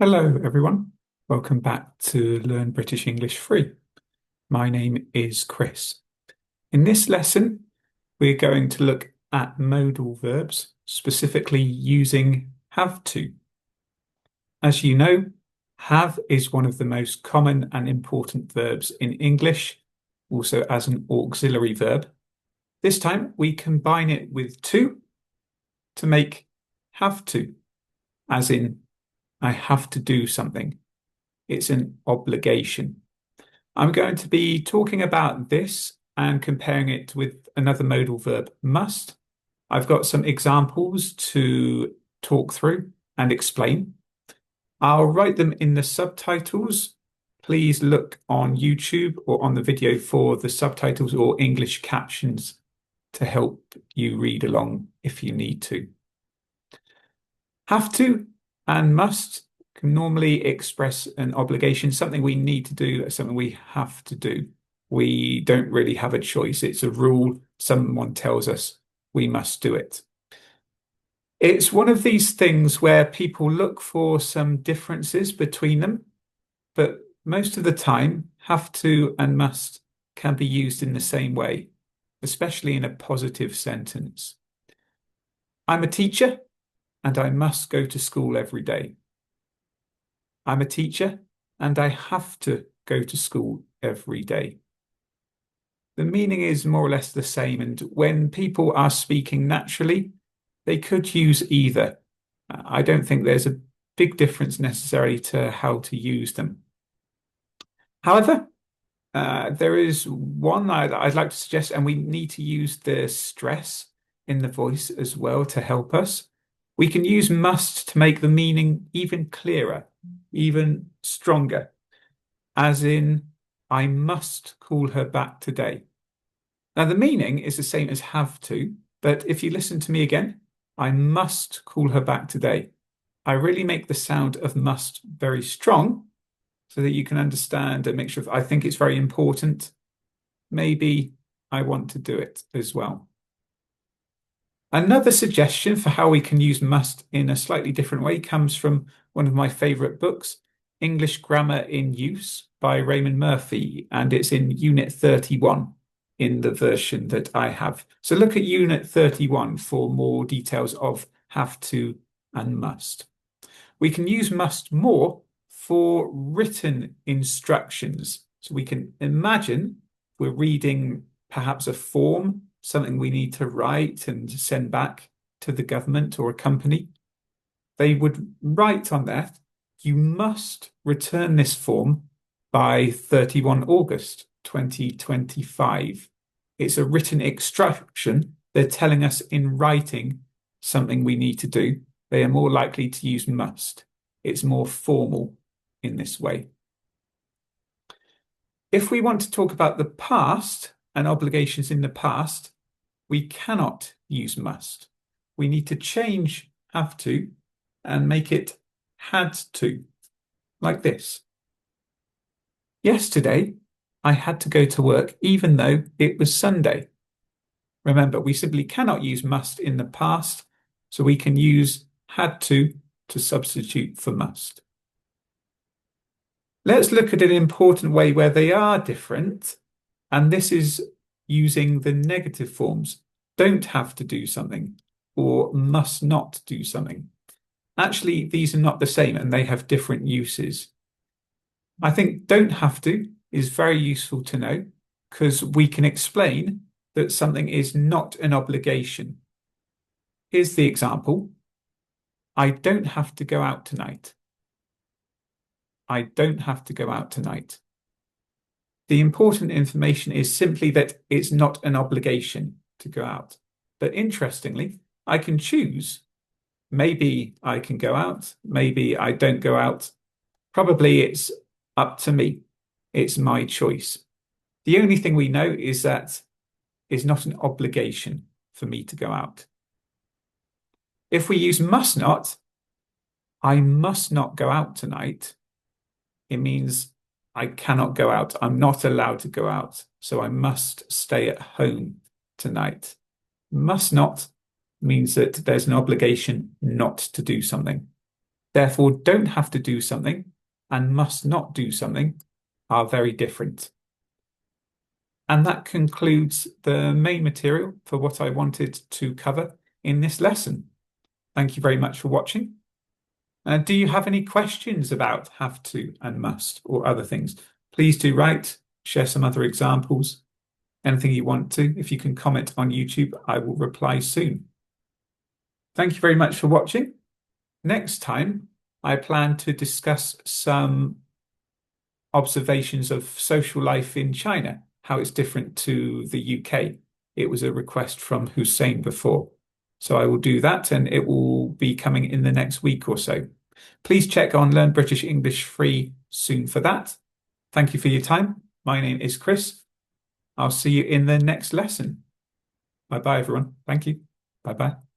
Hello, everyone. Welcome back to Learn British English Free. My name is Chris. In this lesson, we're going to look at modal verbs, specifically using have to. As you know, have is one of the most common and important verbs in English, also as an auxiliary verb. This time, we combine it with to make have to, as in I have to do something. It's an obligation. I'm going to be talking about this and comparing it with another modal verb, must. I've got some examples to talk through and explain. I'll write them in the subtitles. Please look on YouTube or on the video for the subtitles or English captions to help you read along if you need to. Have to and must can normally express an obligation, something we need to do, something we have to do. We don't really have a choice. It's a rule. Someone tells us we must do it. It's one of these things where people look for some differences between them, but most of the time, have to and must can be used in the same way, especially in a positive sentence. I'm a teacher and I must go to school every day. I'm a teacher and I have to go to school every day. The meaning is more or less the same, and when people are speaking naturally, they could use either. I don't think there's a big difference necessary to how to use them. However, there is one I'd like to suggest, and we need to use the stress in the voice as well to help us. We can use must to make the meaning even clearer, even stronger, as in, I must call her back today. Now, the meaning is the same as have to, but if you listen to me again, I must call her back today. I really make the sound of must very strong so that you can understand a mixture of, I think it's very important. Maybe I want to do it as well. Another suggestion for how we can use must in a slightly different way comes from one of my favorite books, English Grammar in Use by Raymond Murphy, and it's in Unit 31 in the version that I have. So look at Unit 31 for more details of have to and must. We can use must more for written instructions. So we can imagine we're reading perhaps a form, something we need to write and send back to the government or a company. They would write on that, you must return this form by 31 August 2025. It's a written instruction. They're telling us in writing something we need to do. They are more likely to use must. It's more formal in this way. If we want to talk about the past and obligations in the past, we cannot use must. We need to change have to and make it had to, like this. Yesterday, I had to go to work even though it was Sunday. Remember, we simply cannot use must in the past, so we can use had to substitute for must. Let's look at an important way where they are different, and this is using the negative forms. Don't have to do something or must not do something. Actually, these are not the same and they have different uses. I think don't have to is very useful to know because we can explain that something is not an obligation. Here's the example. I don't have to go out tonight. I don't have to go out tonight. The important information is simply that it's not an obligation to go out. But interestingly, I can choose. Maybe I can go out. Maybe I don't go out. Probably it's up to me. It's my choice. The only thing we know is that it's not an obligation for me to go out. If we use must not, I must not go out tonight. It means I cannot go out. I'm not allowed to go out. So I must stay at home tonight. Must not means that there's an obligation not to do something. therefore don't have to do something, and must not do something are very different. And that concludes the main material for what I wanted to cover in this lesson. Thank you very much for watching. Do you have any questions about have to and must or other things? Please do write, share some other examples, anything you want to. If you can comment on YouTube, I will reply soon. Thank you very much for watching. Next time, I plan to discuss some observations of social life in China, how it's different to the UK. It was a request from Hussein before. So I will do that, and it will be coming in the next week or so. Please check on Learn British English Free soon for that. Thank you for your time. My name is Chris. I'll see you in the next lesson. Bye-bye, everyone. Thank you. Bye-bye.